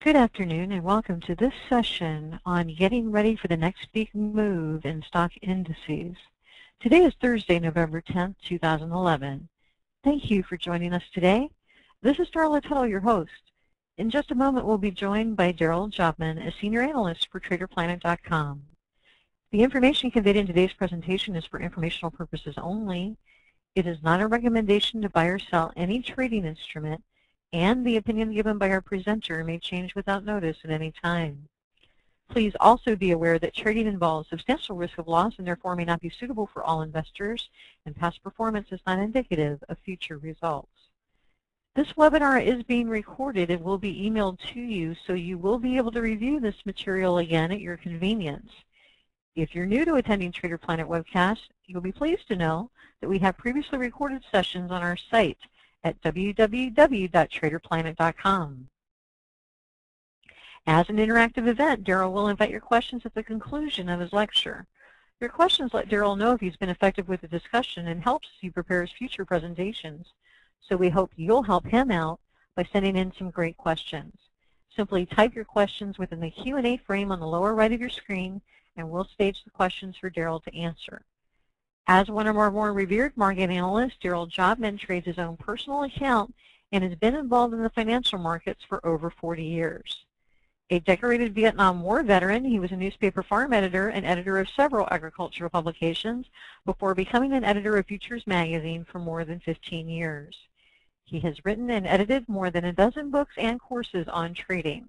Good afternoon and welcome to this session on getting ready for the next big move in stock indices. Today is Thursday, November 10th, 2011. Thank you for joining us today. This is Darrell, your host. In just a moment, we'll be joined by Darrell Jobman, a senior analyst for TraderPlanet.com. The information conveyed in today's presentation is for informational purposes only. It is not a recommendation to buy or sell any trading instrument, and the opinion given by our presenter may change without notice at any time. Please also be aware that trading involves substantial risk of loss and therefore may not be suitable for all investors, and past performance is not indicative of future results. This webinar is being recorded and will be emailed to you, so you will be able to review this material again at your convenience. If you're new to attending Trader Planet webcasts, you'll be pleased to know that we have previously recorded sessions on our site at www.TraderPlanet.com. As an interactive event, Darrell will invite your questions at the conclusion of his lecture. Your questions let Darrell know if he's been effective with the discussion and helps as he prepares future presentations. So we hope you'll help him out by sending in some great questions. Simply type your questions within the Q&A frame on the lower right of your screen, and we'll stage the questions for Darrell to answer. As one of our more revered market analysts, Darrell Jobman trades his own personal account and has been involved in the financial markets for over 40 years. A decorated Vietnam War veteran, he was a newspaper farm editor and editor of several agricultural publications before becoming an editor of Futures magazine for more than 15 years. He has written and edited more than a dozen books and courses on trading.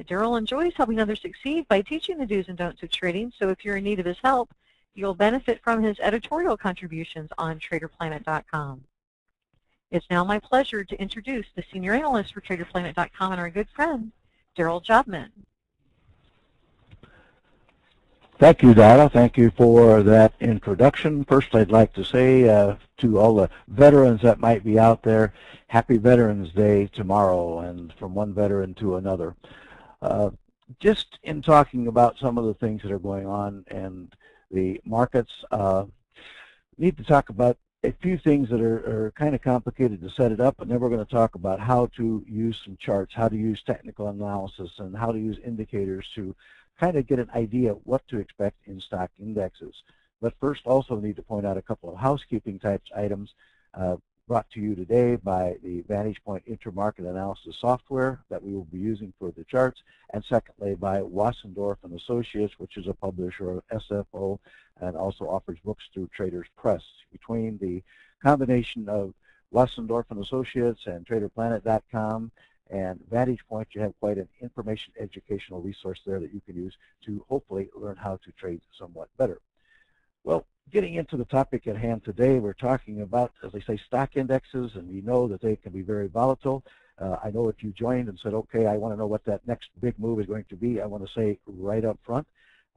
Darrell enjoys helping others succeed by teaching the do's and don'ts of trading, so if you're in need of his help, you'll benefit from his editorial contributions on TraderPlanet.com. It's now my pleasure to introduce the senior analyst for TraderPlanet.com and our good friend, Darrell Jobman. Thank you, Donna. Thank you for that introduction. First, I'd like to say to all the veterans that might be out there, Happy Veterans Day tomorrow, and from one veteran to another. Just in talking about some of the things that are going on and the markets, need to talk about a few things that are kind of complicated to set it up, and then we're going to talk about how to use some charts, how to use technical analysis, and how to use indicators to kind of get an idea of what to expect in stock indexes. But first, also need to point out a couple of housekeeping types items brought to you today by the Vantage Point Intermarket Analysis software that we will be using for the charts, and secondly by Wassendorf and Associates, which is a publisher of SFO and also offers books through Traders Press. Between the combination of Wassendorf and Associates and TraderPlanet.com and Vantage Point, you have quite an information educational resource there that you can use to hopefully learn how to trade somewhat better. Well, getting into the topic at hand today, we're talking about, as I say, stock indexes, and we know that they can be very volatile. I know if you joined and said, okay, I want to know what that next big move is going to be, I want to say right up front,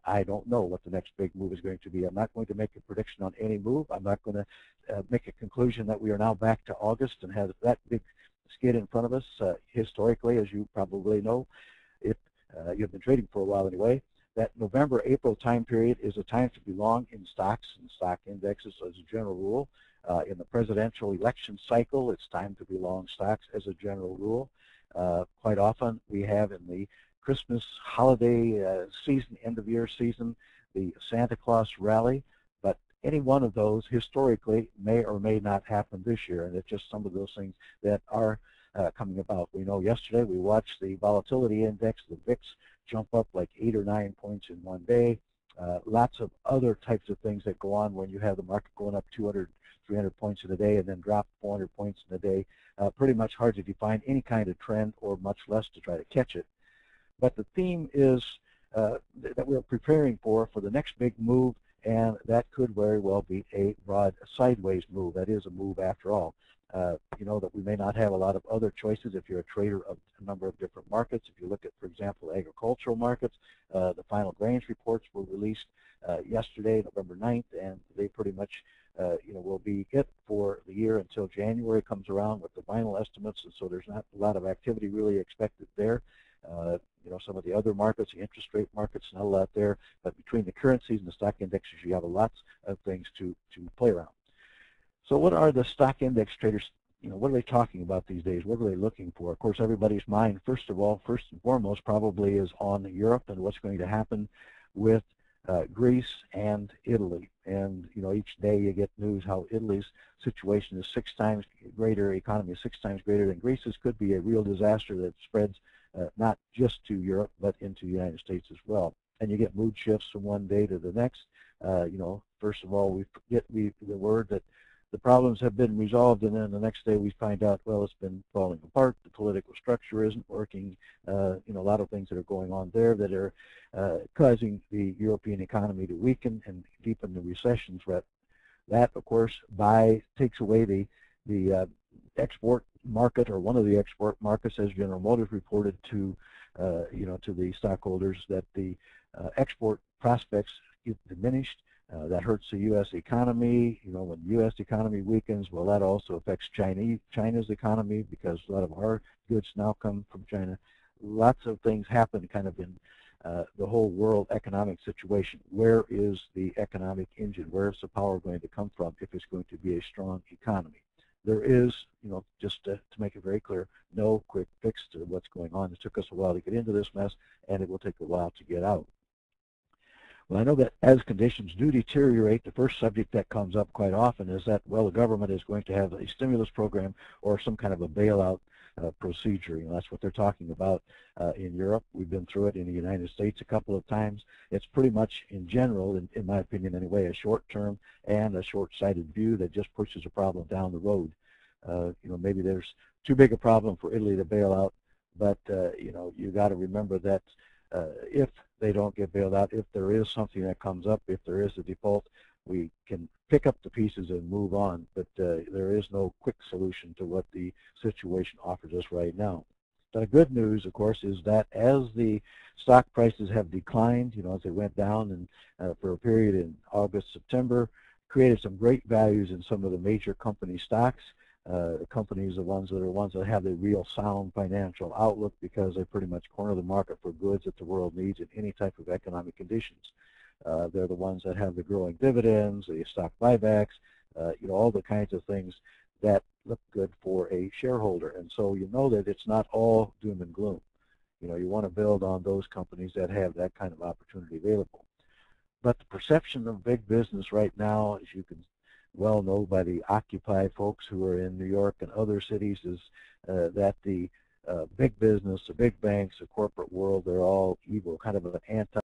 I don't know what the next big move is going to be. I'm not going to make a prediction on any move. I'm not going to make a conclusion that we are now back to August and have that big skid in front of us. Historically, as you probably know, if you've been trading for a while anyway, that November-April time period is a time to be long in stocks and stock indexes as a general rule. In the presidential election cycle, it's time to be long stocks as a general rule. Quite often we have in the Christmas holiday season, end-of-year season, the Santa Claus rally, but any one of those historically may or may not happen this year, and it's just some of those things that are coming about. We know yesterday we watched the volatility index, the VIX, jump up like 8 or 9 points in one day. Lots of other types of things that go on when you have the market going up 200, 300 points in a day and then drop 400 points in a day. Pretty much hard to define any kind of trend, or much less to try to catch it. But the theme is that we're preparing for the next big move, and that could very well be a broad sideways move. That is a move after all. You know that we may not have a lot of other choices if you're a trader of a number of different markets. If you look at, for example, agricultural markets, the final grains reports were released yesterday, November 9th, and they pretty much will be it for the year until January comes around with the final estimates, and so there's not a lot of activity really expected there. Some of the other markets, the interest rate markets, not a lot there, but between the currencies and the stock indexes, you have lots of things to play around. So what are the stock index traders what are they talking about these days? What are they looking for? Of course, everybody's mind, first and foremost, probably is on Europe and what's going to happen with Greece and Italy. And, each day you get news how Italy's situation is 6 times greater, economy is 6 times greater than Greece's. Could be a real disaster that spreads not just to Europe, but into the United States as well. And you get mood shifts from one day to the next. First of all, we get the word that the problems have been resolved, and then the next day we find out, well, it's been falling apart. The political structure isn't working. A lot of things that are going on there that are causing the European economy to weaken and deepen the recession threat. That, of course, takes away the export market, or one of the export markets, as General Motors reported to the stockholders, that the export prospects get diminished. That hurts the U.S. economy. When the U.S. economy weakens, well, that also affects China's economy, because a lot of our goods now come from China. Lots of things happen kind of in the whole world economic situation. Where is the economic engine? Where is the power going to come from if it's going to be a strong economy? There is, just to make it very clear, no quick fix to what's going on. It took us a while to get into this mess, and it will take a while to get out. Well, I know that as conditions do deteriorate, the first subject that comes up quite often is that, well, the government is going to have a stimulus program or some kind of a bailout procedure. That's what they're talking about in Europe. We've been through it in the United States a couple of times. It's pretty much, in general, in my opinion anyway, a short-term and a short-sighted view that just pushes a problem down the road. Maybe there's too big a problem for Italy to bail out, but you got to remember that if they don't get bailed out, if there is something that comes up, if there is a default, we can pick up the pieces and move on, but there is no quick solution to what the situation offers us right now. The good news, of course, is that as the stock prices have declined, as they went down and for a period in August, September, created some great values in some of the major company stocks. Companies, the ones that have the real sound financial outlook, because they pretty much corner the market for goods that the world needs in any type of economic conditions. They're the ones that have the growing dividends, the stock buybacks, all the kinds of things that look good for a shareholder. And so that it's not all doom and gloom. You want to build on those companies that have that kind of opportunity available. But the perception of big business right now, as you can well know by the Occupy folks who are in New York and other cities, is that the big business, the big banks, the corporate world, they're all evil, kind of an anti